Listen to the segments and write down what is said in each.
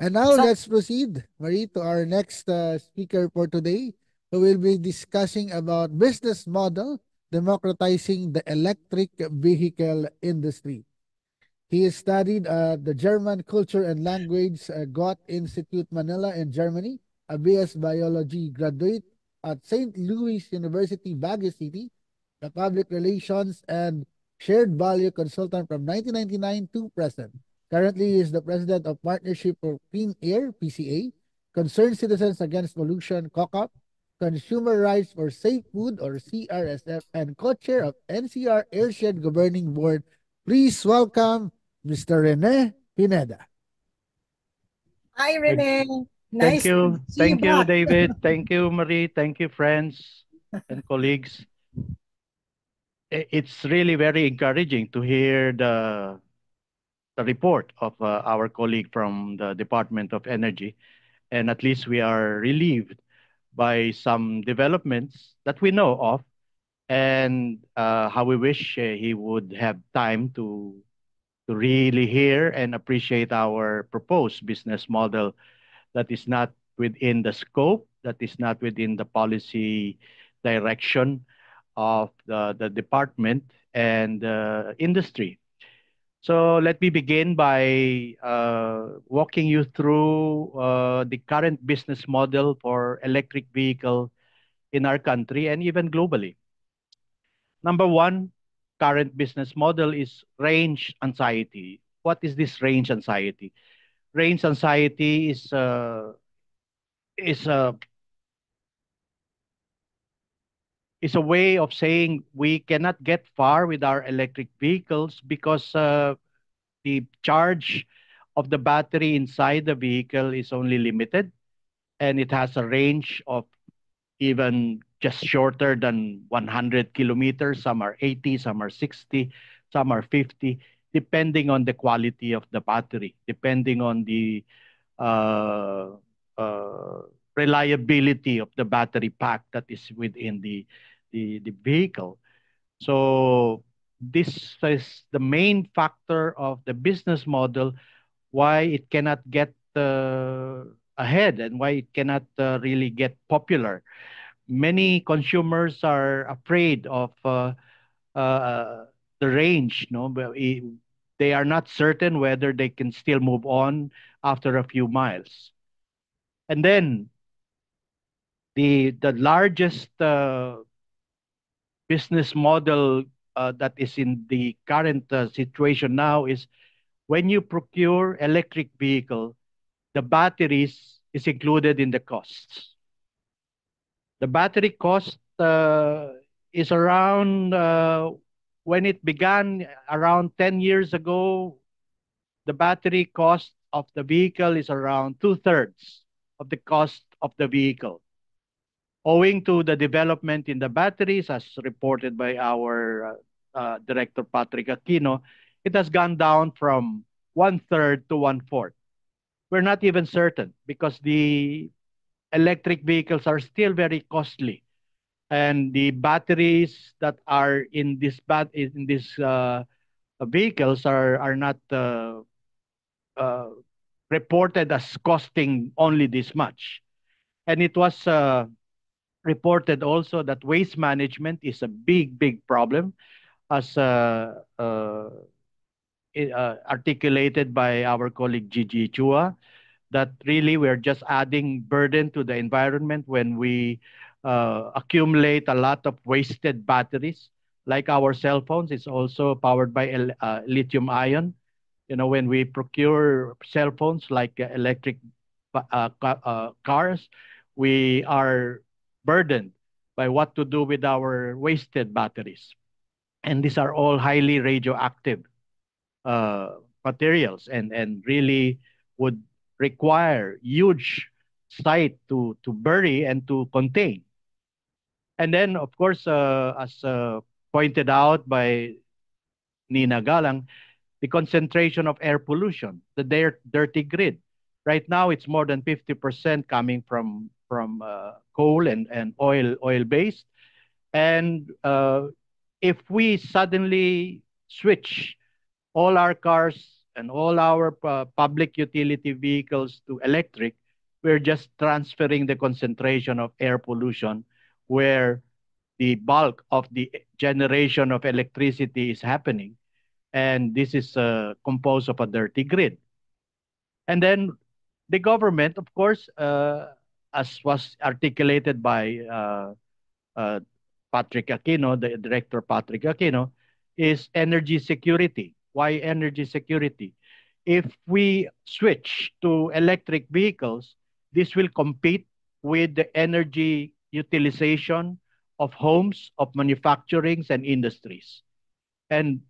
And now So, let's proceed, Marie, to our next speaker for today, who will be discussing about business model democratizing the electric vehicle industry. He studied at the German Culture and Language Goethe Institute Manila in Germany, a BS Biology graduate at St. Louis University, Baguio City, a public relations and shared value consultant from 1999 to present. Currently, he is the president of Partnership for Clean Air, PCA, Concerned Citizens Against Pollution, COCOP, Consumer Rights for Safe Food, or CRSF, and co-chair of NCR Airshed Governing Board. Please welcome Mr. Rene Pineda. hi, Thank Rene. thank Nice to you. see you Thank you, back. David. Thank you, Marie. Thank you, friends and colleagues. It's really very encouraging to hear the report of our colleague from the Department of Energy. And at least we are relieved by some developments that we know of, and how we wish he would have time to really hear and appreciate our proposed business model that is not within the scope, that is not within the policy direction of the department and industry. So let me begin by walking you through the current business model for electric vehicle in our country and even globally. Number one, current business model is range anxiety. What is this range anxiety? Range anxiety is a is a way of saying we cannot get far with our electric vehicles because the charge of the battery inside the vehicle is only limited, and it has a range of even just shorter than 100 kilometers. Some are 80, some are 60, some are 50, depending on the quality of the battery, depending on the uh, uh, reliability of the battery pack that is within the vehicle. So this is the main factor of the business model, why it cannot get ahead and why it cannot really get popular. Many consumers are afraid of uh, the range, no, but they are not certain whether they can still move on after a few miles. And then the largest business model that is in the current situation now is when you procure electric vehicle, the batteries is included in the costs. The battery cost is around when it began around 10 years ago, the battery cost of the vehicle is around two-thirds of the cost of the vehicle. Owing to the development in the batteries, as reported by our Director Patrick Aquino, it has gone down from one-third to one-fourth. We're not even certain because the electric vehicles are still very costly, and the batteries that are in these vehicles are not uh, reported as costing only this much. And it was reported also that waste management is a big problem, as articulated by our colleague Gigi Chua, that really we're just adding burden to the environment when we accumulate a lot of wasted batteries. Like our cell phones, it's also powered by lithium ion. You know, when we procure cell phones like electric cars, we are burdened by what to do with our wasted batteries. And these are all highly radioactive materials, and really would require huge site to bury and to contain. And then, of course, as pointed out by Nina Galang, the concentration of air pollution, the dirty grid. Right now, it's more than 50% coming from coal and oil based. And if we suddenly switch all our cars and all our public utility vehicles to electric, we're just transferring the concentration of air pollution where the bulk of the generation of electricity is happening. And this is composed of a dirty grid. And then the government, of course, as was articulated by uh, Patrick Aquino, the director Patrick Aquino, is energy security. Why energy security? If we switch to electric vehicles, this will compete with the energy utilization of homes, of manufacturings and industries. And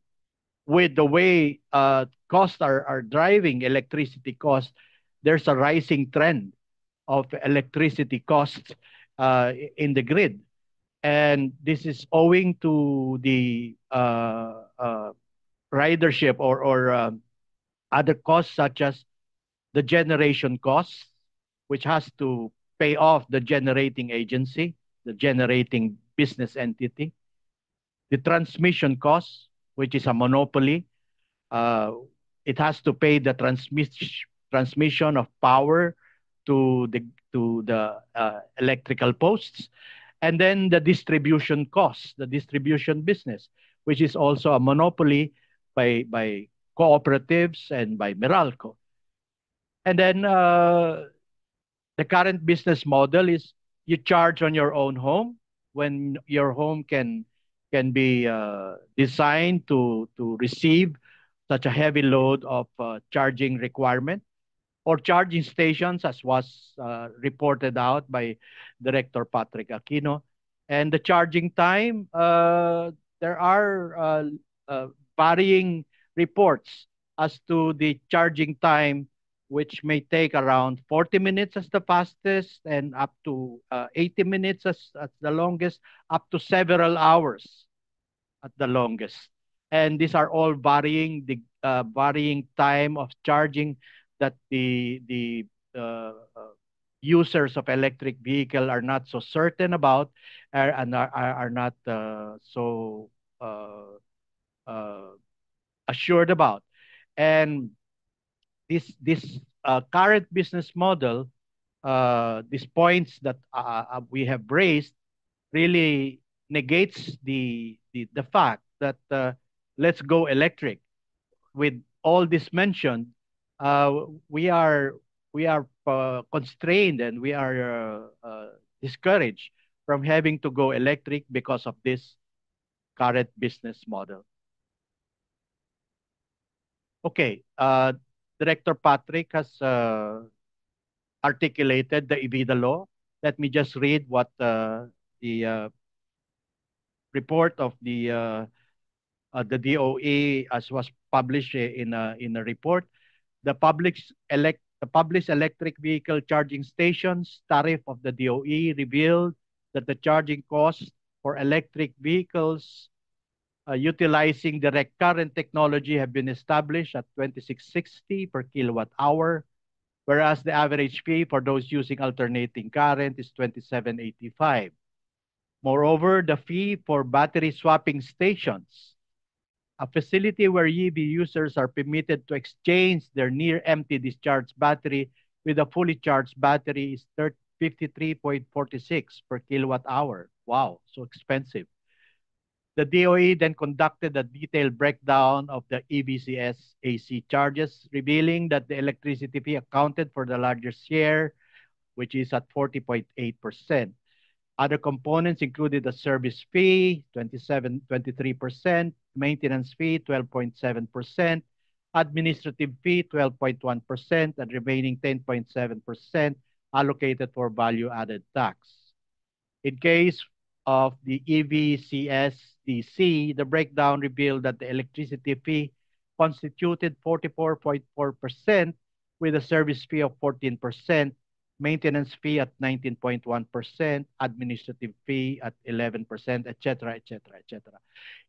with the way costs are driving electricity costs, there's a rising trend of electricity costs in the grid. And this is owing to the ridership or other costs such as the generation costs, which has to pay off the generating agency, the generating business entity, the transmission costs, which is a monopoly. Uh, it has to pay the transmission of power to the electrical posts, and then the distribution costs, the distribution business, which is also a monopoly by cooperatives and by Meralco. And then the current business model is you charge on your own home when your home can be designed to receive such a heavy load of charging requirement, or charging stations, as was reported out by Director Patrick Aquino. And the charging time, there are varying reports as to the charging time, which may take around 40 minutes as the fastest and up to 80 minutes as the longest, up to several hours at the longest. And these are all varying the varying time of charging that the users of electric vehicle are not so certain about, and are not so uh, assured about. And this current business model, these points that we have raised, really negates the fact that let's go electric. With all this mentioned, we are constrained, and we are discouraged from having to go electric because of this current business model. Okay, Director Patrick has articulated the EBITDA law. Let me just read what the report of the DOE, as was published in a report. The published electric vehicle charging stations tariff of the DOE revealed that the charging costs for electric vehicles utilizing direct current technology have been established at 2660 per kilowatt hour, whereas the average fee for those using alternating current is 2785. Moreover, the fee for battery swapping stations, a facility where EV users are permitted to exchange their near empty discharge battery with a fully charged battery, is 53.46 per kilowatt hour. Wow, so expensive. The DOE then conducted a detailed breakdown of the EVCS AC charges, revealing that the electricity fee accounted for the largest share, which is at 40.8%. Other components included the service fee, 23%, maintenance fee, 12.7%, administrative fee, 12.1%, and remaining 10.7% allocated for value-added tax. In case of the EVCSDC, the breakdown revealed that the electricity fee constituted 44.4%, with a service fee of 14%, maintenance fee at 19.1%, administrative fee at 11%, etc., etc., etc.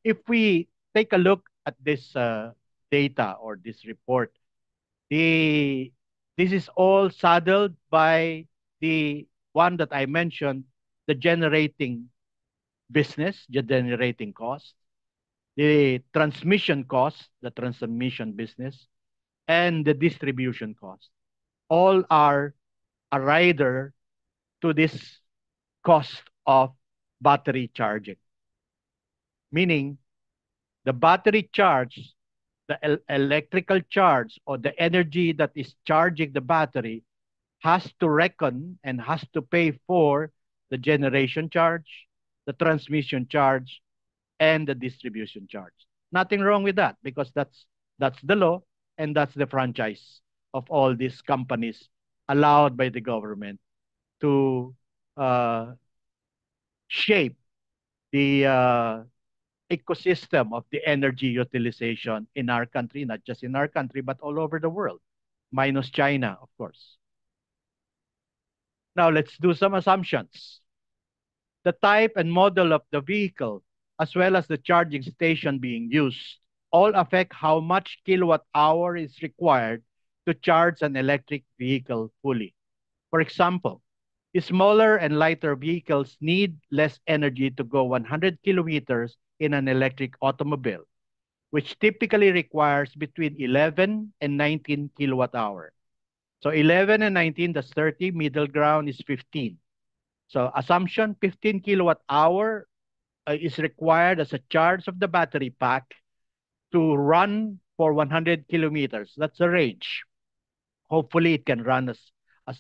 If we take a look at this data or this report, this is all saddled by the one that I mentioned, the generating business, the generating cost, the transmission cost, the transmission business, and the distribution cost. All are a rider to this cost of battery charging. Meaning, the battery charge, the electrical charge, or the energy that is charging the battery has to reckon and has to pay for the generation charge, the transmission charge, and the distribution charge. Nothing wrong with that because that's the law and that's the franchise of all these companies allowed by the government to uh, shape the ecosystem of the energy utilization in our country, not just in our country, but all over the world, minus China, of course. Now let's do some assumptions. The type and model of the vehicle, as well as the charging station being used, all affect how much kilowatt hour is required to charge an electric vehicle fully. For example, smaller and lighter vehicles need less energy to go 100 kilometers in an electric automobile, which typically requires between 11 and 19 kilowatt hour. So 11 and 19, that's 30. Middle ground is 15. So assumption, 15 kilowatt hour is required as a charge of the battery pack to run for 100 kilometers. That's the range. Hopefully, it can run as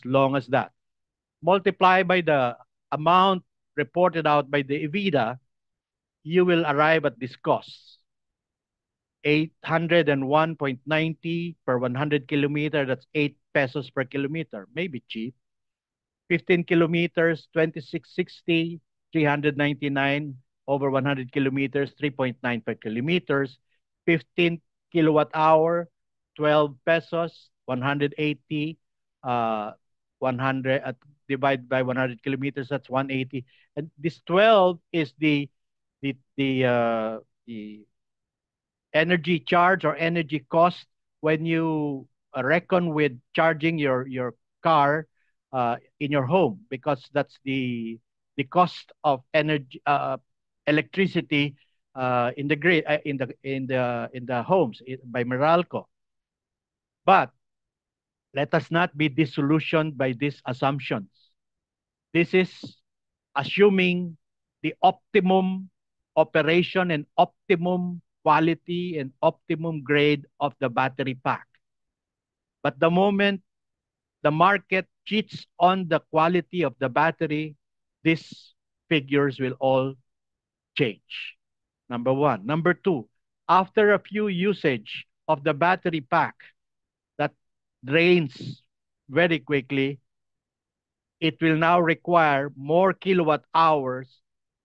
long as that. Multiply by the amount reported out by the EVIDA, you will arrive at this cost. 801.90 per 100 kilometer, that's 8 pesos per kilometer. Maybe cheap. 15 kilometers, 2660, 399 over 100 kilometers, 3.9 per kilometers. 15 kilowatt hour, 12 pesos, 180, 100 divided by 100 kilometers, that's 180. And this 12 is the energy charge or energy cost when you reckon with charging your car in your home, because that's the cost of energy electricity in the grid in the homes by Meralco. But let us not be disillusioned by these assumptions. This is assuming the optimum operation and optimum quality and optimum grade of the battery pack. But the moment the market cheats on the quality of the battery, these figures will all change. Number one. Number two, after a few usage of the battery pack that drains very quickly, it will now require more kilowatt hours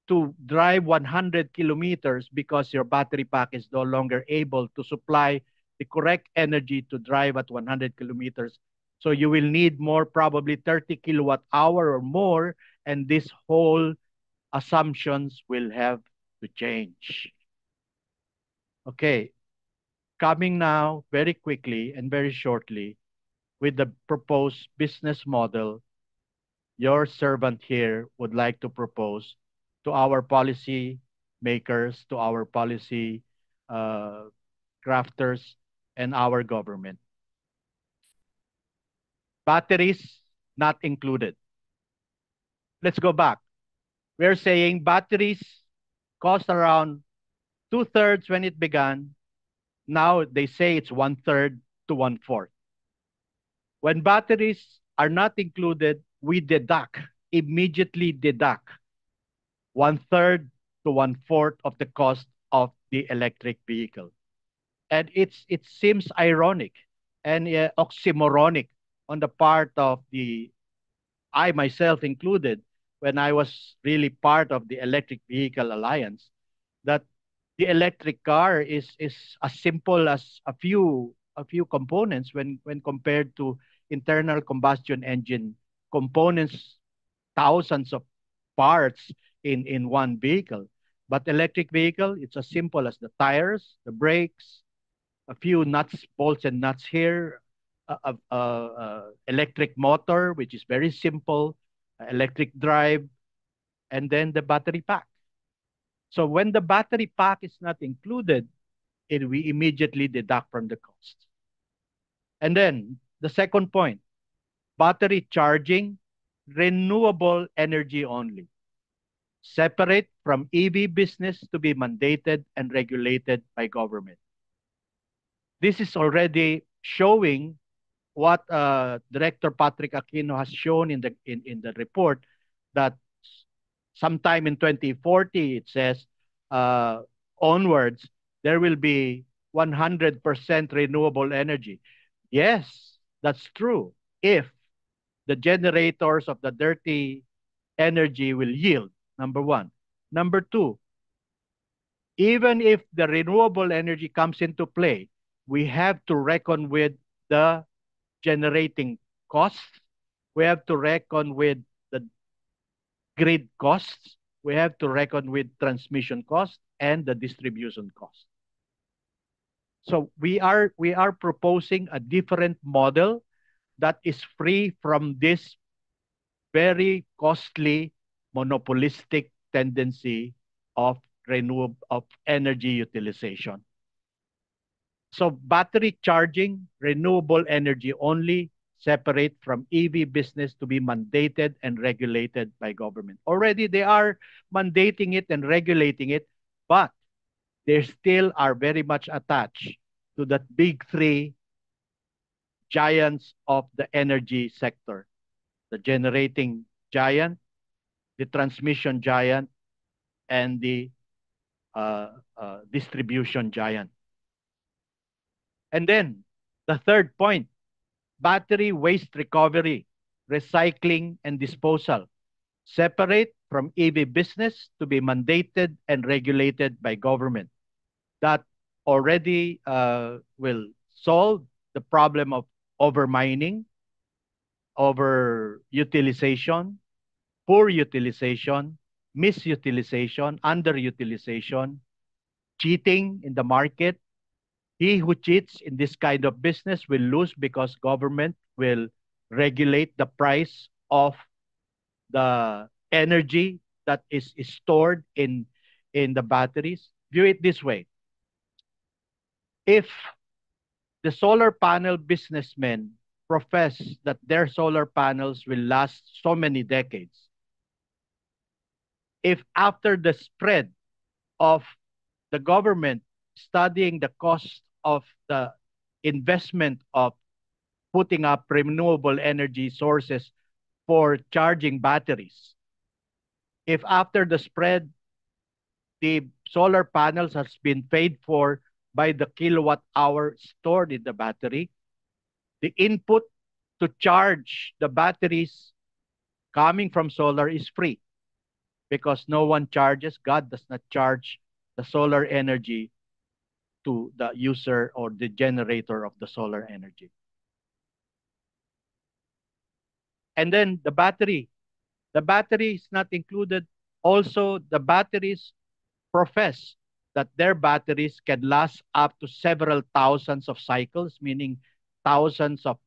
to drive 100 kilometers because your battery pack is no longer able to supply the correct energy to drive at 100 kilometers. So you will need more, probably 30 kilowatt hour or more, and this whole assumptions will have to change. Okay, coming now very quickly and very shortly with the proposed business model, your servant here would like to propose to our policy makers, to our policy crafters, and our government. Batteries not included. Let's go back. We're saying batteries cost around 2/3 when it began. Now they say it's 1/3 to 1/4. When batteries are not included, we immediately deduct 1/3 to 1/4 of the cost of the electric vehicle. And it seems ironic and oxymoronic on the part of I myself included, when I was really part of the Electric Vehicle Alliance, that the electric car is as simple as a few components when compared to internal combustion engine components, thousands of parts in one vehicle. But electric vehicle, it's as simple as the tires, the brakes, a few nuts, bolts and nuts here, electric motor, which is very simple, electric drive, and then the battery pack. So when the battery pack is not included, we immediately deduct from the cost. And then the second point, battery charging, renewable energy only, separate from EV business to be mandated and regulated by government. This is already showing what Director Patrick Aquino has shown in the report, that sometime in 2040, it says, uh, onwards, there will be 100% renewable energy. Yes, that's true, if the generators of the dirty energy will yield, number one. Number two, even if the renewable energy comes into play, we have to reckon with the generating costs. We have to reckon with the grid costs. We have to reckon with transmission costs and the distribution costs. So we are proposing a different model that is free from this very costly monopolistic tendency of renewable of energy utilization. So battery charging, renewable energy only, separate from EV business to be mandated and regulated by government. Already they are mandating it and regulating it, but they still are very much attached to that big three giants of the energy sector: the generating giant, the transmission giant, and the distribution giant. And then the third point, battery waste recovery, recycling, and disposal, separate from EV business to be mandated and regulated by government. That already will solve the problem of overmining, overutilization, poor utilization, misutilization, underutilization, cheating in the market. He who cheats in this kind of business will lose because government will regulate the price of the energy that is stored in the batteries. View it this way. If the solar panel businessmen profess that their solar panels will last so many decades, if after the spread of the government studying the cost of the investment of putting up renewable energy sources for charging batteries, if after the spread, the solar panels has been paid for by the kilowatt hour stored in the battery, the input to charge the batteries coming from solar is free, because no one charges, God does not charge the solar energy to the user or the generator of the solar energy. And then the battery is not included. Also, the batteries profess that their batteries can last up to several thousands of cycles, meaning thousands of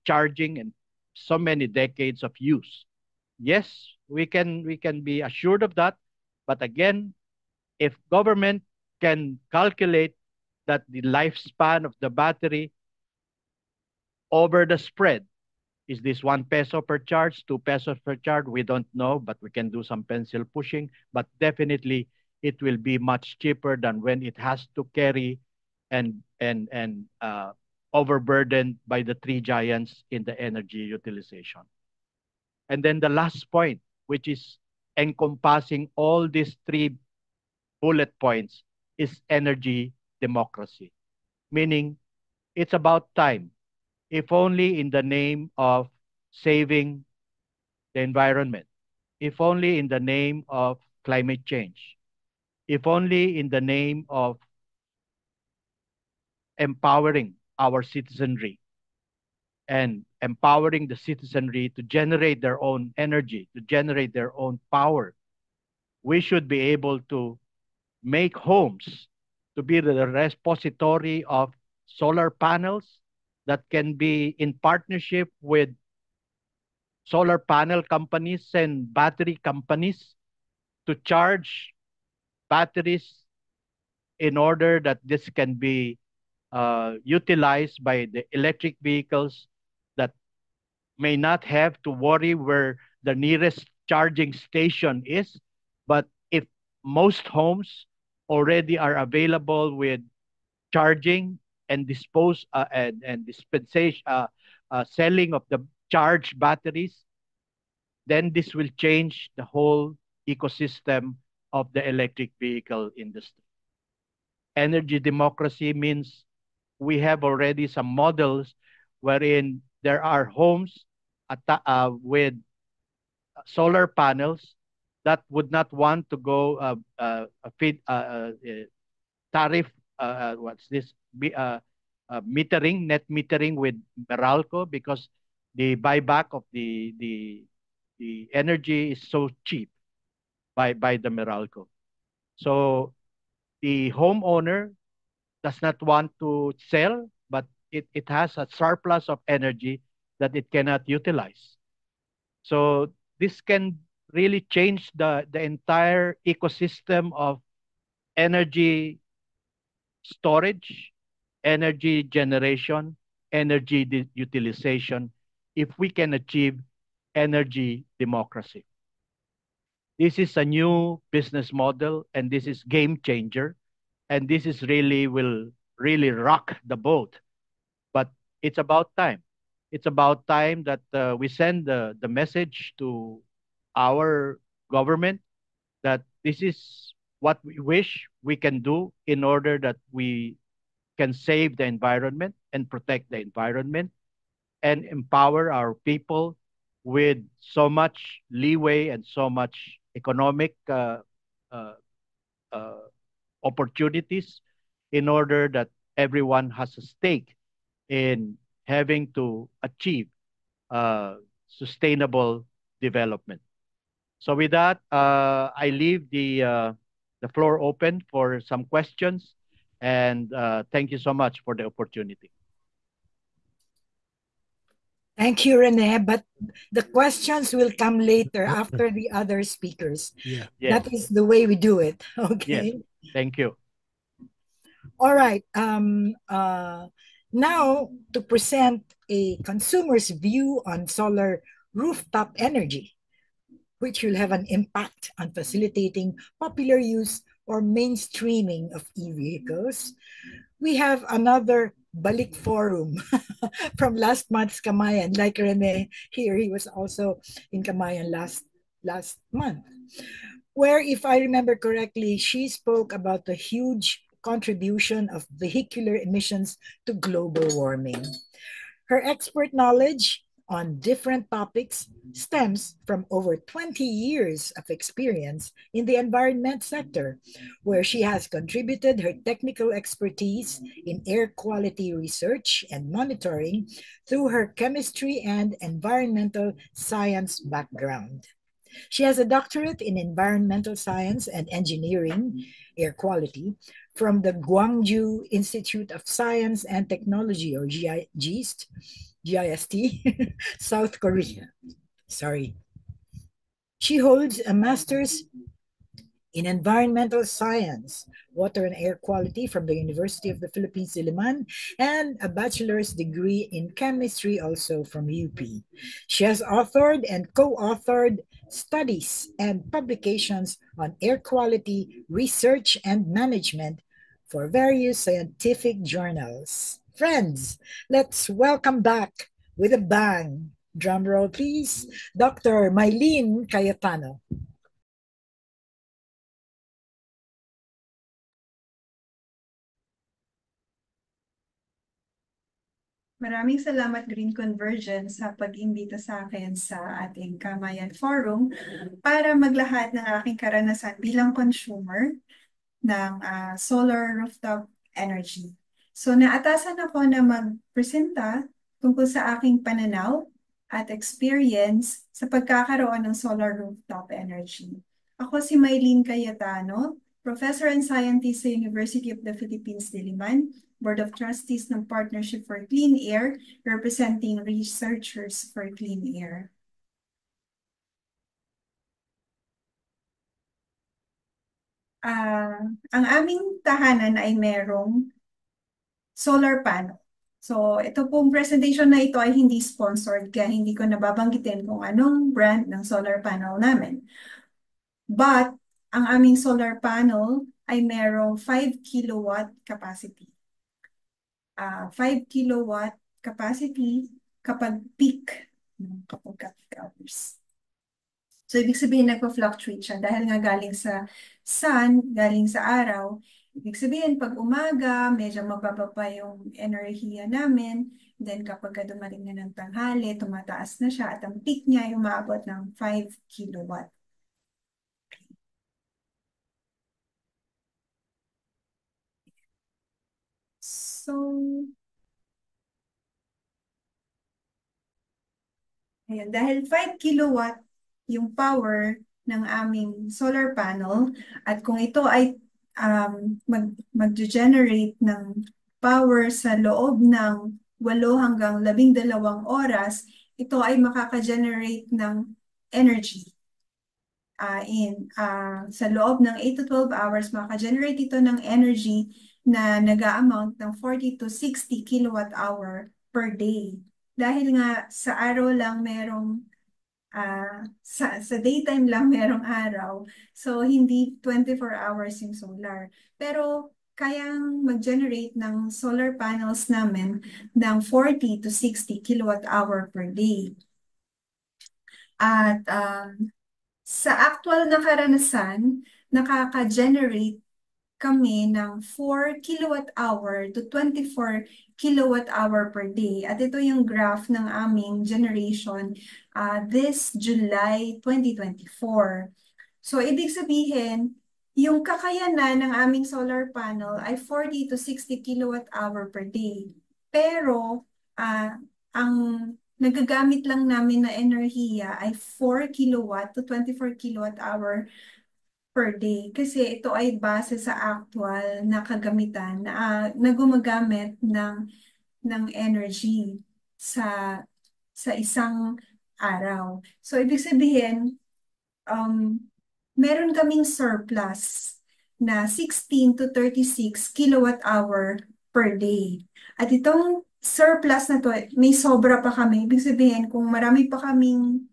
charging and so many decades of use. Yes, we can be assured of that. But again, if government can calculate that the lifespan of the battery over the spread, is this 1 peso per charge, 2 pesos per charge? We don't know, but we can do some pencil pushing. But definitely, it will be much cheaper than when it has to carry and overburdened by the three giants in the energy utilization. And then the last point, which is encompassing all these three bullet points, is energy democracy. Meaning, it's about time, if only in the name of saving the environment, if only in the name of climate change, if only in the name of empowering our citizenry and empowering the citizenry to generate their own energy, to generate their own power, we should be able to make homes to be the repository of solar panels that can be in partnership with solar panel companies and battery companies to charge batteries in order that this can be utilized by the electric vehicles that may not have to worry where the nearest charging station is. But if most homes already are available with charging and and dispensation selling of the charged batteries, then this will change the whole ecosystem of the electric vehicle industry. Energy democracy means we have already some models wherein there are homes with solar panels that would not want to go feed tariff what's this metering, net metering with Meralco, because the buyback of the energy is so cheap by the Meralco. So the homeowner does not want to sell, but it has a surplus of energy that it cannot utilize. So this can really change the entire ecosystem of energy storage, energy generation, energy utilization, if we can achieve energy democracy. This is a new business model, and this is game changer, and this is really will really rock the boat. But it's about time. It's about time that we send the message to our government that this is what we wish we can do in order that we can save the environment and protect the environment and empower our people with so much leeway and so much economic uh, uh, opportunities in order that everyone has a stake in having to achieve sustainable development. So with that, I leave the floor open for some questions, and thank you so much for the opportunity. Thank you, Rene. But the questions will come later after the other speakers. Yeah. Yes. That is the way we do it. Yes. Okay. Thank you. All right. Now to present a consumer's view on solar rooftop energy, which will have an impact on facilitating popular use or mainstreaming of e-vehicles. We have another Balik Forum from last month's Kamayan. Like Rene here, he was also in Kamayan last month, where, if I remember correctly, she spoke about the huge contribution of vehicular emissions to global warming. Her expert knowledge on different topics stems from over 20 years of experience in the environment sector, where she has contributed her technical expertise in air quality research and monitoring through her chemistry and environmental science background. She has a doctorate in environmental science and engineering, air quality, from the Gwangju Institute of Science and Technology, or GIST, South Korea. Sorry. She holds a master's in environmental science, water and air quality from the University of the Philippines, Diliman, and a bachelor's degree in chemistry also from UP. She has authored and co-authored studies and publications on air quality research and management for various scientific journals. Friends, let's welcome back with a bang. Drum roll, please. Dr. Mylene Cayetano. Maraming salamat Green Convergence sa pag-imbita sa akin sa ating Kamayan Forum para maglahad ng aking karanasan bilang consumer ng solar rooftop energy. So naatasan ako na magpresenta tungkol sa aking pananaw at experience sa pagkakaroon ng solar rooftop energy. Ako si Mylene Cayetano, Professor and Scientist sa University of the Philippines, Diliman, Board of Trustees ng Partnership for Clean Air, representing researchers for clean air. Ang aming tahanan ay merong solar panel. So, ito pong presentation na ito ay hindi sponsored, kaya hindi ko nababanggitin kung anong brand ng solar panel namin. But, ang aming solar panel ay merong 5 kilowatt capacity. 5 kilowatt capacity kapag peak, kapag peak hours. So, ibig sabihin nagpa-fluctuate siya dahil nga galing sa sun, galing sa araw. Ibig sabihin, pag umaga, medyo mababa pa yung enerhiya namin. Then, kapag dumating na ng tanghali, tumataas na siya at ang peak niya ay umaabot ng 5 kilowatt. So, ayan, dahil 5 kilowatt yung power ng aming solar panel at kung ito ay mag-generate ng power sa loob ng 8 hanggang 12 oras, ito ay makaka-generate ng energy. Sa loob ng 8 to 12 hours, makaka-generate ito ng energy na nag-a-amount ng 40 to 60 kilowatt hour per day. Dahil nga sa araw lang merong sa daytime lang merong araw. So, hindi 24 hours yung solar. Pero, kayang mag-generate ng solar panels namin ng 40 to 60 kilowatt hour per day. At sa actual na karanasan, nakaka-generate kami ng 4 kilowatt hour to 24 kilowatt hour per day. At ito yung graph ng aming generation this July 2024. So, ibig sabihin, yung kakayanan ng aming solar panel ay 40 to 60 kilowatt hour per day. Pero, ang nagagamit lang namin na enerhiya ay 4 kilowatt to 24 kilowatt hour per day. Kasi ito ay base sa actual na kagamitan na gumagamit ng energy sa isang araw. So, ibig sabihin, meron kaming surplus na 16 to 36 kilowatt hour per day. At itong surplus na to, may sobra pa kami. Ibig sabihin, kung marami pa kaming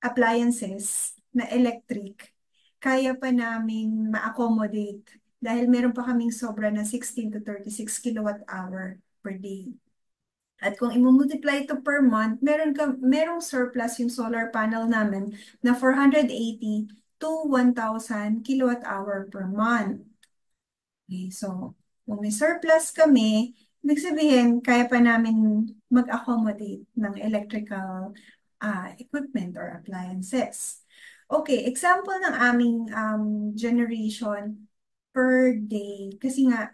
appliances na electric, kaya pa namin ma-accommodate dahil meron pa kaming sobra na 16 to 36 kilowatt hour per day. At kung i-multiply ito per month, merong surplus yung solar panel namin na 480 to 1,000 kilowatt hour per month. Okay, so kung may surplus kami, ibig sabihin, kaya pa namin mag-accommodate ng electrical equipment or appliances. Okay, example ng aming generation per day. Kasi nga,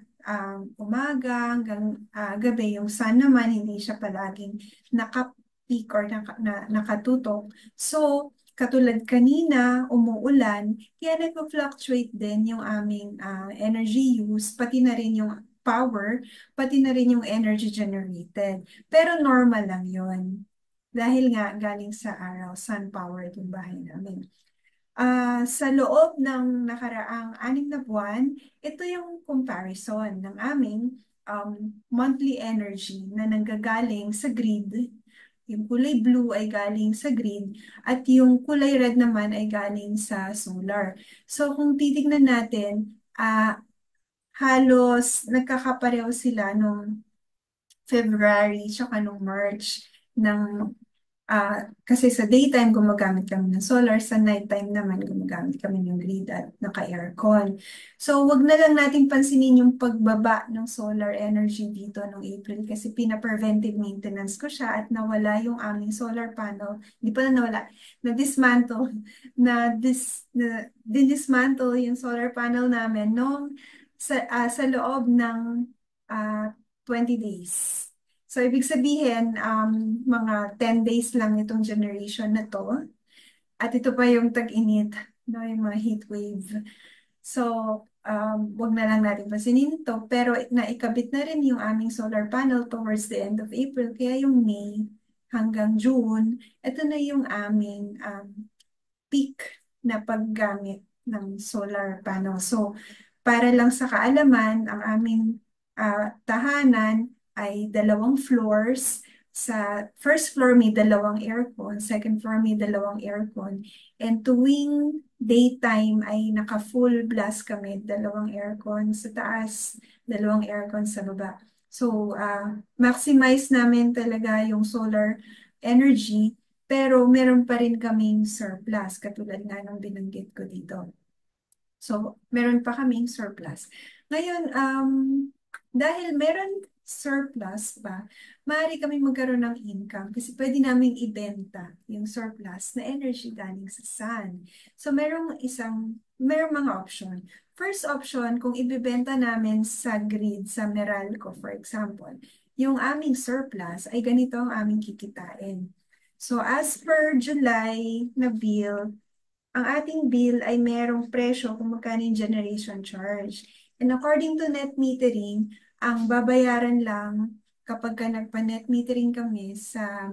umaga hanggang gabi, yung sun naman, hindi siya palaging naka-peak or nakatutok. So, katulad kanina, umuulan, kaya nagpa-fluctuate din yung aming energy use, pati na rin yung power, pati na rin yung energy generated. Pero normal lang yun. Dahil nga galing sa araw, sun power yung bahay namin. Sa loob ng nakaraang 6 na buwan, ito yung comparison ng aming monthly energy na nanggagaling sa grid. Yung kulay blue ay galing sa grid at yung kulay red naman ay galing sa solar. So kung titignan natin, halos nagkakapareho sila nung February tsaka nung March ng kasi sa daytime gumagamit kami ng solar, sa nighttime naman gumagamit kami ng grid at naka-aircon. So wag na lang natin pansinin yung pagbaba ng solar energy dito noong April kasi pina-preventive maintenance ko siya at nawala yung aming solar panel. Hindi pa na nawala, na-dismantle, dinismantle yung solar panel namin noong sa loob ng 20 days. So, ibig sabihin, mga 10 days lang itong generation na to. At ito pa yung tag-init, no, yung mga heat wave. So, wag na lang natin pasinin ito. Pero naikabit na rin yung aming solar panel towards the end of April. Kaya yung May hanggang June, ito na yung aming peak na paggamit ng solar panel. So, para lang sa kaalaman, ang aming tahanan ay 2 floors. Sa first floor may 2 aircon, second floor may 2 aircon, and tuwing daytime ay naka-full blast kami, 2 aircon sa taas, 2 aircon sa baba. So, maximize namin talaga yung solar energy, pero meron pa rin kaming surplus, katulad nga ng binanggit ko dito. So, meron pa kaming surplus. Ngayon, dahil meron surplus pa, maaari kami magkaroon ng income kasi pwede naming ibenta yung surplus na energy galing sa sun. So, merong mga option. First option, kung ibibenta namin sa grid, sa Meralco, for example, yung aming surplus ay ganito ang aming kikitain. So, as per July na bill, ang ating bill ay merong presyo kung magkano yung generation charge. And according to net metering, ang babayaran lang kapag nagpa-net metering kami sa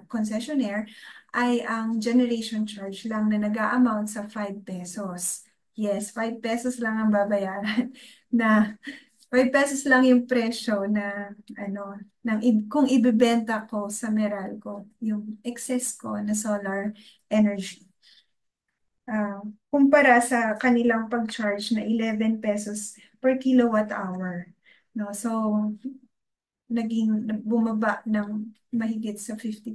concessionaire ay ang generation charge lang na nag-a-amount sa 5 pesos. Yes, 5 pesos lang ang babayaran na 5 pesos lang yung presyo na kung ibebenta ko sa Meralco yung excess ko na solar energy. Kumpara sa kanilang pag-charge na 11 pesos per kilowatt hour. No? So, bumaba ng mahigit sa 50%.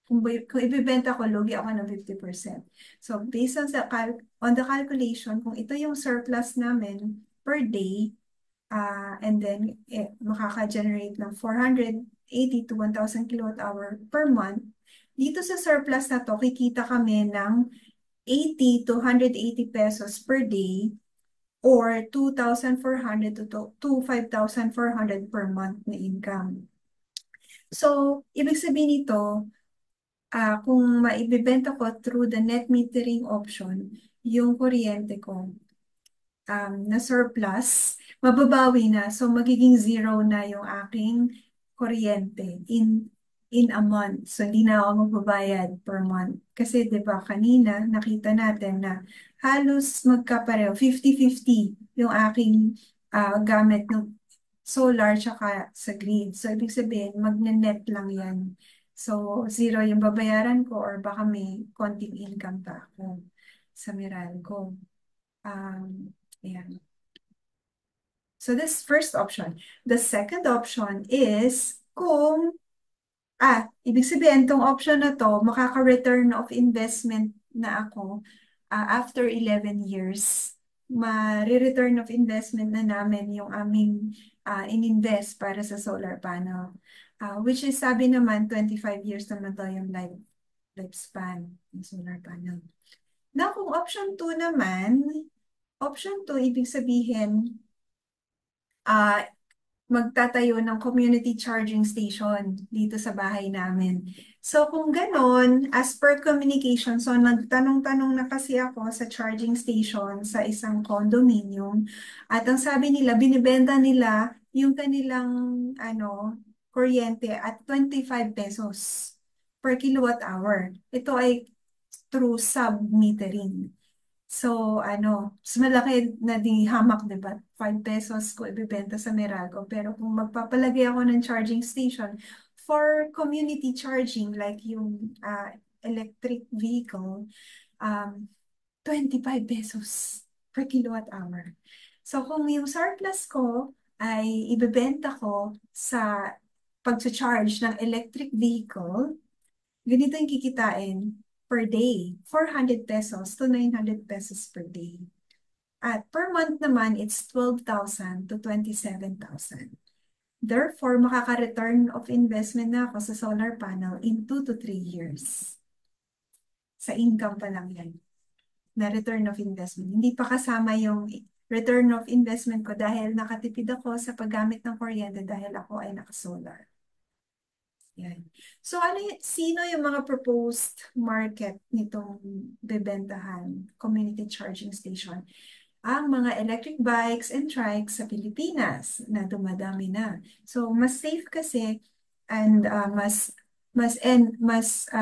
Kung ibibenta ko, lugi ako ng 50%. So, based on the calculation, kung ito yung surplus namin per day, and then makaka-generate ng 480 to 1,000 kilowatt hour per month, dito sa surplus na to, kikita kami ng 80 to 180 pesos per day or 2,400 to 5,400 per month na income. So, ibig sabihin nito, kung maibibenta ko through the net metering option, yung kuryente ko na surplus, mababawi na. So, magiging 0 na yung aking kuryente in a month. So, hindi na ako magbabayad per month. Kasi, di ba, kanina nakita natin na halos magkapareho, 50-50 yung aking gamit ng solar tsaka sa grid. So, ibig sabihin, magne-net lang yan. So, 0 yung babayaran ko or baka may konting income pa ako sa Meralco. Ayan. So, this first option. The second option is kung ibig sabihin, itong option na to, makaka-return of investment na ako after 11 years. Ma-return of investment na namin yung aming in-invest para sa solar panel. Which is, sabi naman, 25 years naman to yung lifespan ng solar panel. Now, kung option 2 naman, option 2, ibig sabihin, magtatayo ng community charging station dito sa bahay namin. So kung ganon, as per communication, so nagtanong-tanong na kasi ako sa charging station sa isang condominium at ang sabi nila, binibenta nila yung kanilang kuryente at 25 pesos per kilowatt hour. Ito ay through sub-metering. So, mas malaki na di hamak, diba? 5 pesos ko ibibenta sa Meralco. Pero kung magpapalagay ako ng charging station for community charging, like yung electric vehicle, 25 pesos per kilowatt hour. So, kung yung surplus ko ay ibibenta ko sa pag-charge ng electric vehicle, ganito yung kikitain per day, 400 pesos to 900 pesos per day. At per month naman, it's 12,000 to 27,000. Therefore, makaka-return of investment na ako sa solar panel in 2 to 3 years. Sa income pa lang yan, na return of investment. Hindi pa kasama yung return of investment ko dahil nakatipid ako sa paggamit ng kuryente dahil ako ay naka-solar. Yan. So, sino yung mga proposed market nitong bebentahan, community charging station? Ang mga electric bikes and trikes sa Pilipinas na dumadami na. So, mas safe kasi and mas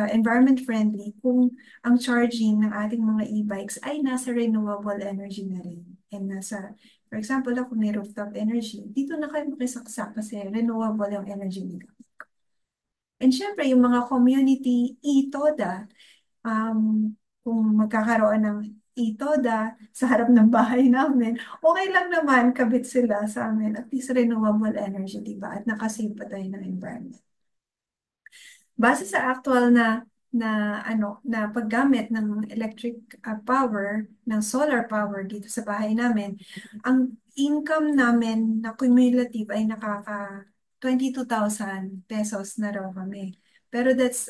environment friendly kung ang charging ng ating mga e-bikes ay nasa renewable energy na rin and nasa For example, ako may rooftop energy. Dito na kayo makisaksak kasi renewable yung energy nila. And syempre, yung mga community e-TODA, kung magkakaroon ng e-TODA sa harap ng bahay namin, okay lang naman, kabit sila sa amin. At least renewable energy, di ba? At nakasave pa tayo ng environment. Base sa actual na paggamit ng electric power, ng solar power dito sa bahay namin, ang income namin na cumulative ay nakaka 22,000 pesos na raw kami. Pero that's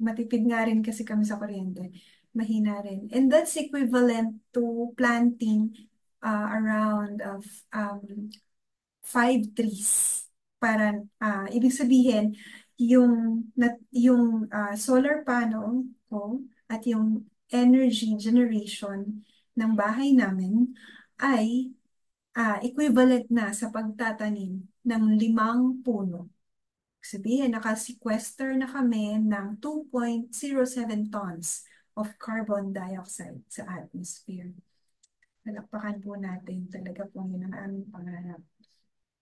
matipid nga rin kasi kami sa kuryente. Mahina rin. And that's equivalent to planting around of 5 trees. Para ibig sabihin, yung solar panel ko at yung energy generation ng bahay namin ay equivalent na sa pagtatanim ng 5 puno. Sabihin, nakasequester na kami ng 2.07 tons of carbon dioxide sa atmosphere. Palakpakan po natin. Talaga po yun ang aming pangarap.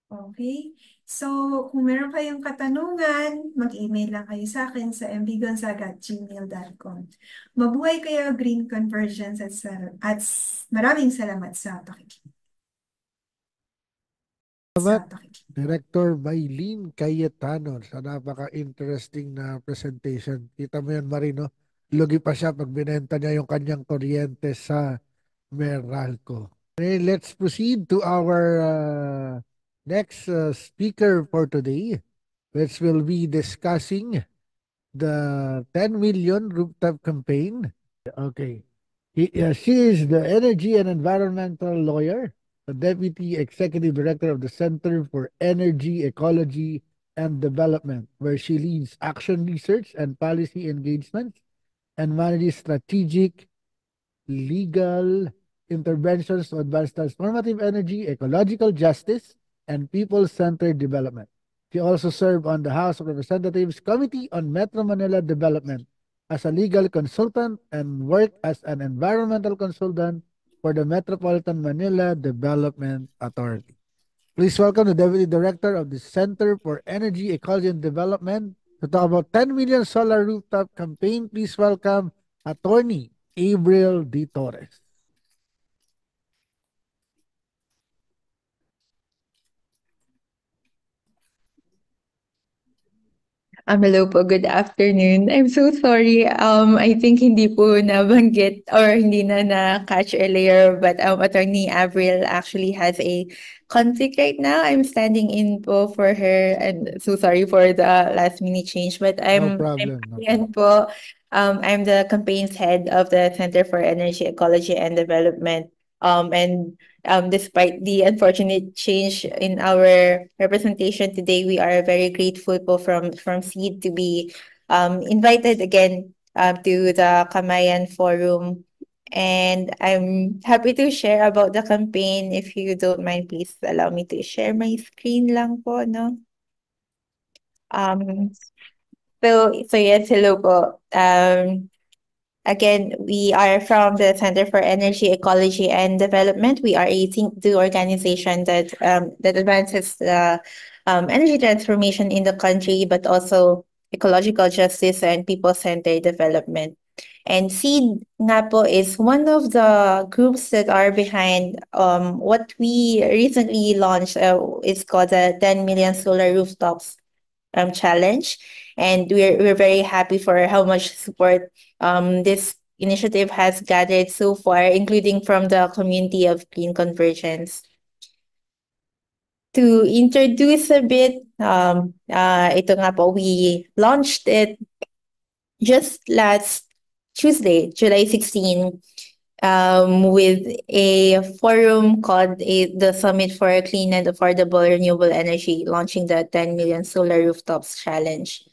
Okay? So, kung meron kayong katanungan, mag-email lang kayo sa akin sa mbgonzaga@gmail.com. Mabuhay kayo, Green Convergence, at maraming salamat sa pakikinig. Salamat, Director Maylene Cayetano, sa napaka-interesting na presentation. Kita mo yan, Marino. Lugi pa siya pag binenta niya yung kanyang kuryente sa Meralco. Okay, let's proceed to our next speaker for today, which will be discussing the 10 million rooftop campaign. Okay. She is the energy and environmental lawyer, the Deputy Executive Director of the Center for Energy, Ecology, and Development, where she leads action research and policy engagement and manages strategic legal interventions to advance transformative energy, ecological justice, and people-centered development. She also served on the House of Representatives Committee on Metro Manila Development as a legal consultant and worked as an environmental consultant for the Metropolitan Manila Development Authority. Please welcome the Deputy Director of the Center for Energy, Ecology, and Development to talk about 10 million solar rooftop campaign. Please welcome Attorney Abril D. Torres. Hello po, good afternoon. I'm so sorry. I think hindi po nabanggit or hindi na-catch earlier, but Attorney Avril actually has a conflict right now. I'm standing in po for her, and so sorry for the last minute change, but No problem. I'm the campaigns head of the Center for Energy, Ecology, and Development. Despite the unfortunate change in our representation today, we are very grateful po from SEED to be invited again to the Kamayan Forum. And I'm happy to share about the campaign. If you don't mind, please allow me to share my screen lang po, no? So yes, hello po. Again, we are from the Center for Energy, Ecology, and Development. We are a think-do organization that advances the energy transformation in the country, but also ecological justice and people-centered development. And SEED nga po is one of the groups that are behind what we recently launched. It's called the 10 Million Solar Rooftops Challenge. And we're very happy for how much support this initiative has gathered so far, including from the community of Green Convergence. To introduce a bit, ito nga po, we launched it just last Tuesday, July 16, with a forum called the Summit for Clean and Affordable Renewable Energy, launching the 10 Million Solar Rooftops Challenge.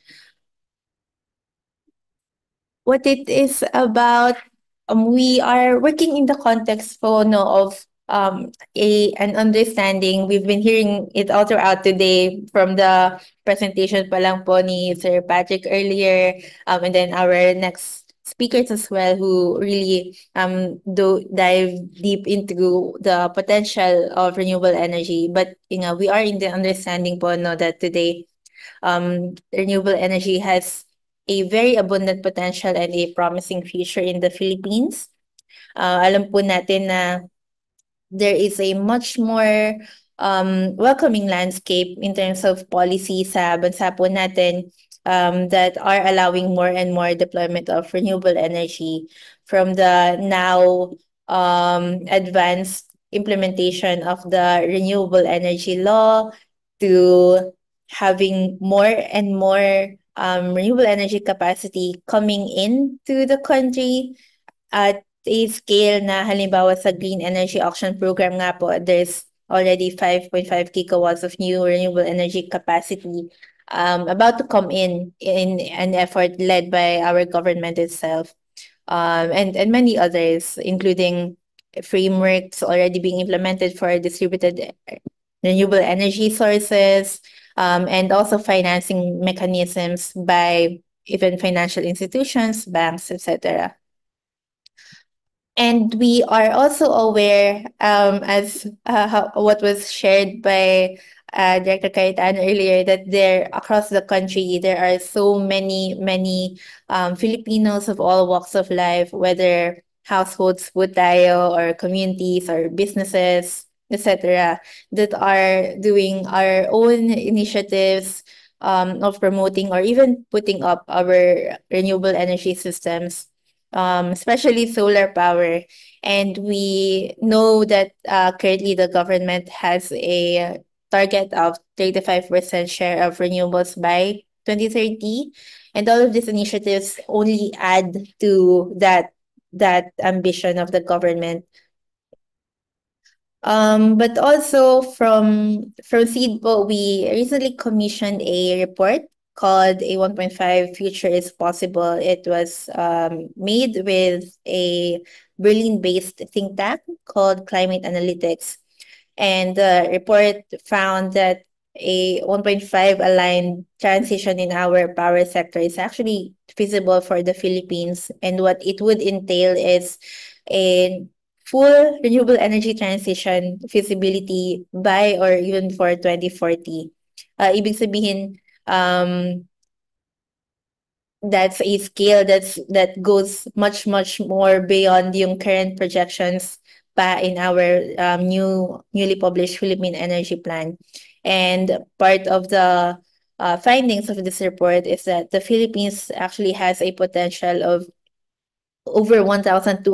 What it is about, we are working in the context po, of an understanding. We've been hearing it all throughout today from the presentation pa lang po ni Sir Patrick earlier, and then our next speakers as well who really dive deep into the potential of renewable energy. But we are in the understanding po no that today renewable energy has a very abundant potential and a promising future in the Philippines. Alam po natin na there is a much more welcoming landscape in terms of policy sa bansa po natin that are allowing more and more deployment of renewable energy from the now advanced implementation of the renewable energy law to having more and more renewable energy capacity coming into the country at a scale na halimbawa sa Green Energy Auction Program nga po, there's already 5.5 gigawatts of new renewable energy capacity about to come in an effort led by our government itself. And many others, including frameworks already being implemented for distributed renewable energy sources, and also financing mechanisms by even financial institutions, banks, etc. And we are also aware, as what was shared by Director Cayetano earlier, that there across the country there are so many Filipinos of all walks of life, whether households po tayo or communities or businesses, etc., that are doing our own initiatives of promoting or even putting up our renewable energy systems, especially solar power. And we know that currently the government has a target of 35% share of renewables by 2030. And all of these initiatives only add to that ambition of the government. But also from SEEDPO, we recently commissioned a report called A 1.5 Future is Possible. It was made with a Berlin-based think tank called Climate Analytics. And the report found that a 1.5 aligned transition in our power sector is actually feasible for the Philippines. And what it would entail is a full renewable energy transition feasibility by or even for 2040. Ibig sabihin, that's a scale that goes much more beyond yung current projections pa in our newly published Philippine Energy Plan. And part of the findings of this report is that the Philippines actually has a potential of over 1,200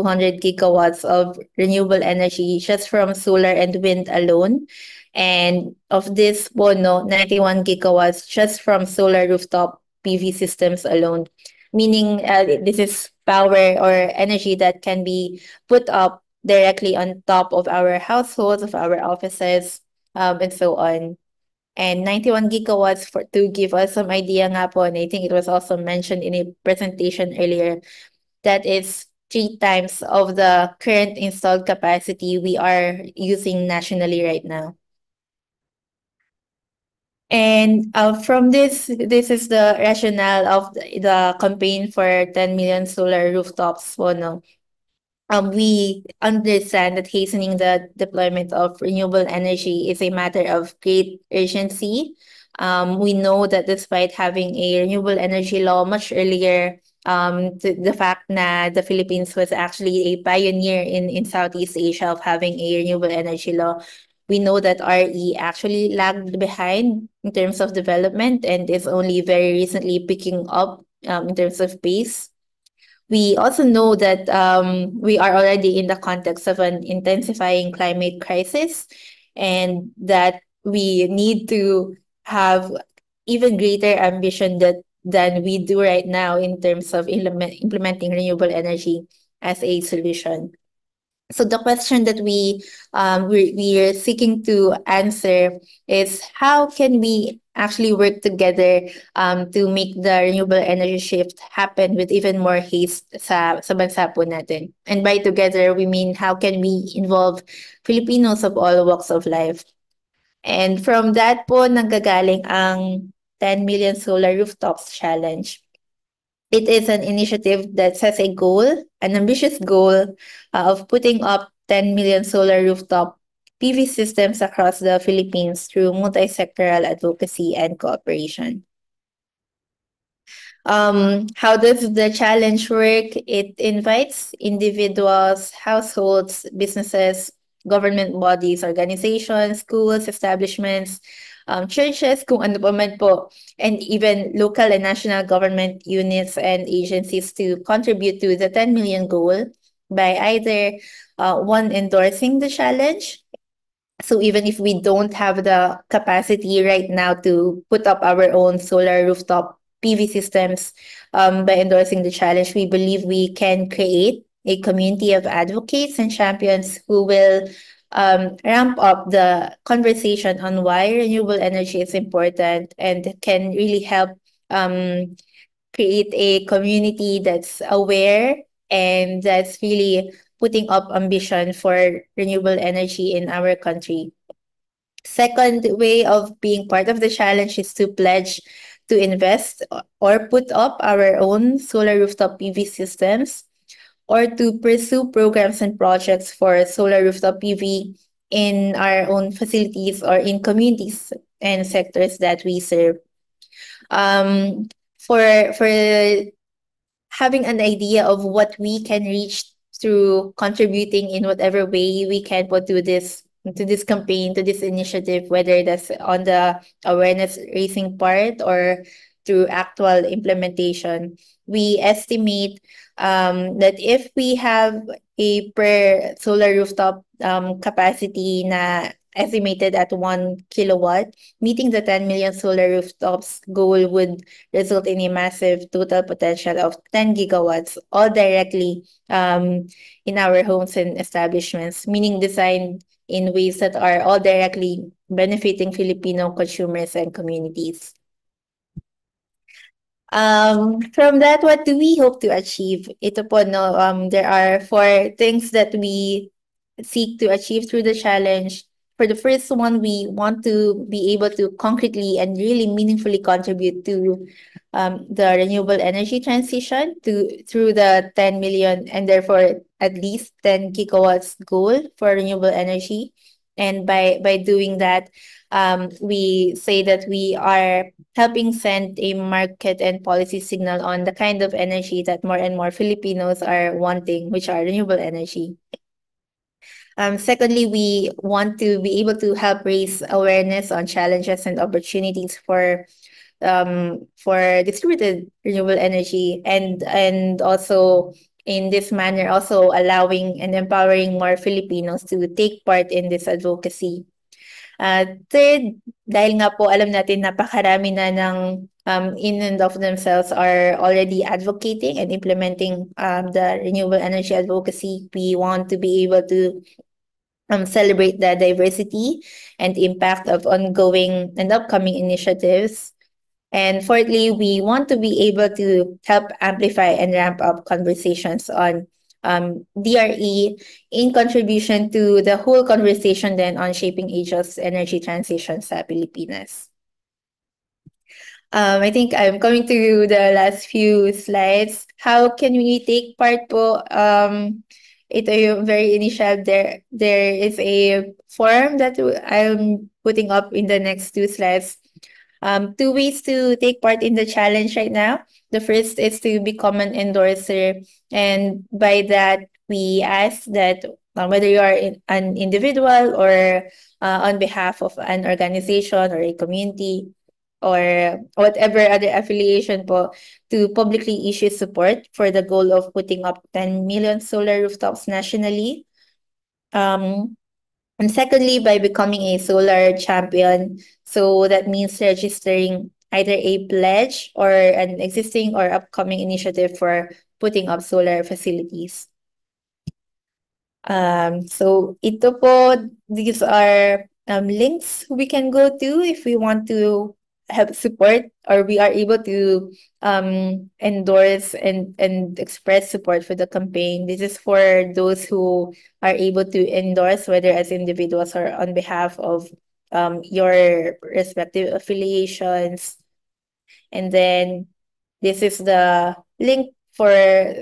gigawatts of renewable energy just from solar and wind alone. And of this, 91 gigawatts just from solar rooftop PV systems alone. Meaning this is power or energy that can be put up directly on top of our households, of our offices, and so on. And 91 gigawatts to give us some idea nga po, and I think it was also mentioned in a presentation earlier, that is 3 times of the current installed capacity we are using nationally right now. And from this is the rationale of the campaign for 10 million solar rooftops. We understand that hastening the deployment of renewable energy is a matter of great urgency. We know that despite having a renewable energy law much earlier, the fact that the Philippines was actually a pioneer in Southeast Asia of having a renewable energy law, we know that RE actually lagged behind in terms of development and is only very recently picking up in terms of pace. We also know that we are already in the context of an intensifying climate crisis, and that we need to have even greater ambition than we do right now in terms of implementing renewable energy as a solution. So the question that we're seeking to answer is how can we actually work together to make the renewable energy shift happen with even more haste sa bansa po natin. And by together, we mean how can we involve Filipinos of all walks of life. And from that po nanggagaling ang 10 million solar rooftops challenge. It is an initiative that sets a goal, an ambitious goal, of putting up 10 million solar rooftop PV systems across the Philippines through multi-sectoral advocacy and cooperation. How does the challenge work? It invites individuals, households, businesses, government bodies, organizations, schools, establishments, churches, kung ano pa man po, and even local and national government units and agencies to contribute to the 10 million goal by either one, endorsing the challenge. So even if we don't have the capacity right now to put up our own solar rooftop PV systems, by endorsing the challenge, we believe we can create a community of advocates and champions who will ramp up the conversation on why renewable energy is important and can really help create a community that's aware and that's really putting up ambition for renewable energy in our country. Second way of being part of the challenge is to pledge to invest or put up our own solar rooftop PV systems, or to pursue programs and projects for solar rooftop PV in our own facilities or in communities and sectors that we serve. For having an idea of what we can reach through contributing in whatever way we can to this campaign, to this initiative, whether that's on the awareness raising part or through actual implementation. We estimate that if we have a per solar rooftop capacity na estimated at 1 kilowatt, meeting the 10 million solar rooftops goal would result in a massive total potential of 10 gigawatts, all directly in our homes and establishments, meaning designed in ways that are all directly benefiting Filipino consumers and communities. From that, what do we hope to achieve? Ito po, no, there are 4 things that we seek to achieve through the challenge. For the first one, we want to be able to concretely and really meaningfully contribute to the renewable energy transition through the 10 million and therefore at least 10 gigawatts goal for renewable energy. And by doing that, we say that we are helping send a market and policy signal on the kind of energy that more and more Filipinos are wanting, which are renewable energy. Secondly, we want to be able to help raise awareness on challenges and opportunities for distributed renewable energy, and also in this manner also allowing and empowering more Filipinos to take part in this advocacy. Third, dahil nga po alam natin napakarami na ng in and of themselves are already advocating and implementing the renewable energy advocacy, we want to be able to celebrate the diversity and impact of ongoing and upcoming initiatives. And fourthly, we want to be able to help amplify and ramp up conversations on DRE in contribution to the whole conversation then on shaping Asia's energy transition sa Pilipinas. I think I'm coming to the last few slides. How can we take part po? Ito yung very initial. There is a form that I'm putting up in the next 2 slides. 2 ways to take part in the challenge right now. The first is to become an endorser, and by that we ask that whether you are an individual or on behalf of an organization or a community or whatever other affiliation po, to publicly issue support for the goal of putting up 10 million solar rooftops nationally. And secondly, by becoming a solar champion. So that means registering either a pledge or an existing or upcoming initiative for putting up solar facilities. So ito po, these are links we can go to if we want to have support, or we are able to endorse and express support for the campaign. This is for those who are able to endorse, whether as individuals or on behalf of your respective affiliations. And then this is the link for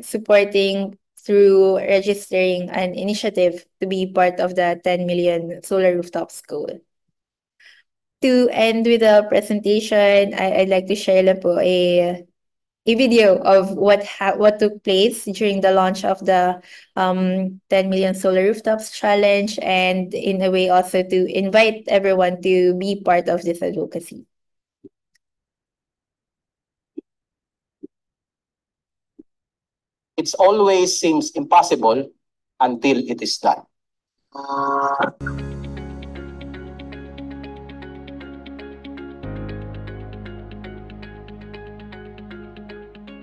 supporting through registering an initiative to be part of the 10 million solar rooftops goal. To end with the presentation, I'd like to share lang po a video of what took place during the launch of the 10 million solar rooftops challenge, and in a way also to invite everyone to be part of this advocacy. It always seems impossible until it is done.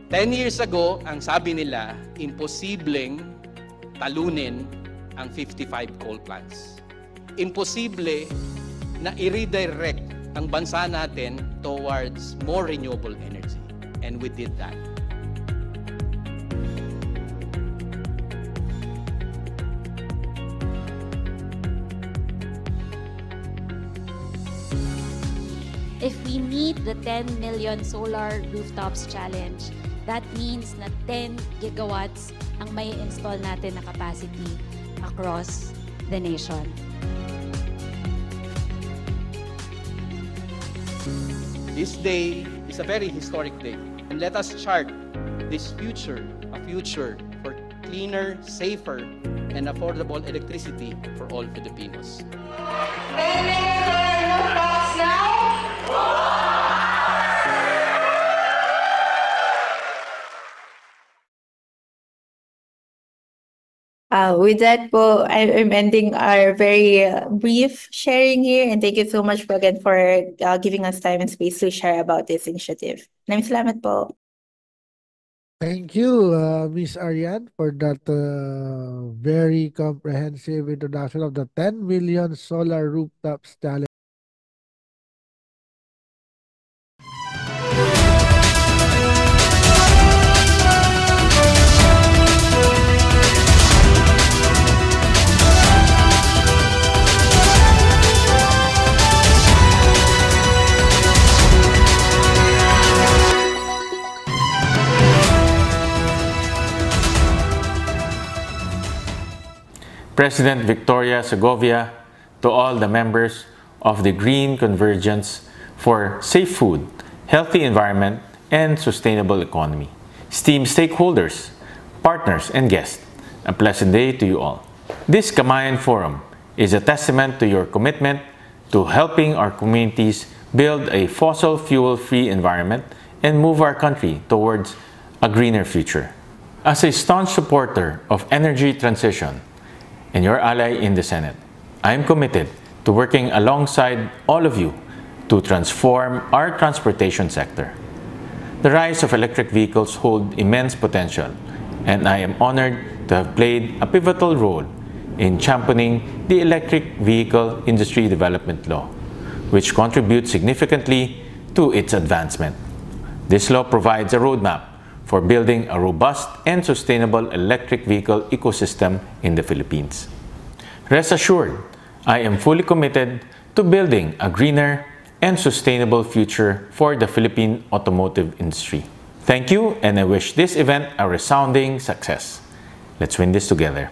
10 years ago, ang sabi nila, imposibleng talunin ang 55 coal plants. Imposible na i-redirect ang bansa natin towards more renewable energy. And we did that. If we meet the 10 million solar rooftops challenge, that means na 10 gigawatts ang may install natin na capacity across the nation. This day is a very historic day. And let us chart this future, a future for cleaner, safer, and affordable electricity for all Filipinos. 10 million solar rooftops now! With that po, I'm ending our very brief sharing here, and thank you so much po again for giving us time and space to share about this initiative. Maraming salamat po. Thank you, Ms. Arian, for that very comprehensive introduction of the 10 million solar rooftops challenge. President Victoria Segovia, to all the members of the Green Convergence for Safe Food, Healthy Environment, and Sustainable Economy, esteemed stakeholders, partners, and guests, a pleasant day to you all. This Kamayan Forum is a testament to your commitment to helping our communities build a fossil fuel-free environment and move our country towards a greener future. As a staunch supporter of energy transition, and your ally in the Senate, I am committed to working alongside all of you to transform our transportation sector. The rise of electric vehicles hold immense potential, and I am honored to have played a pivotal role in championing the Electric Vehicle Industry Development Law, which contributes significantly to its advancement. This law provides a roadmap for building a robust and sustainable electric vehicle ecosystem in the Philippines. Rest assured, I am fully committed to building a greener and sustainable future for the Philippine automotive industry. Thank you, and I wish this event a resounding success. Let's win this together.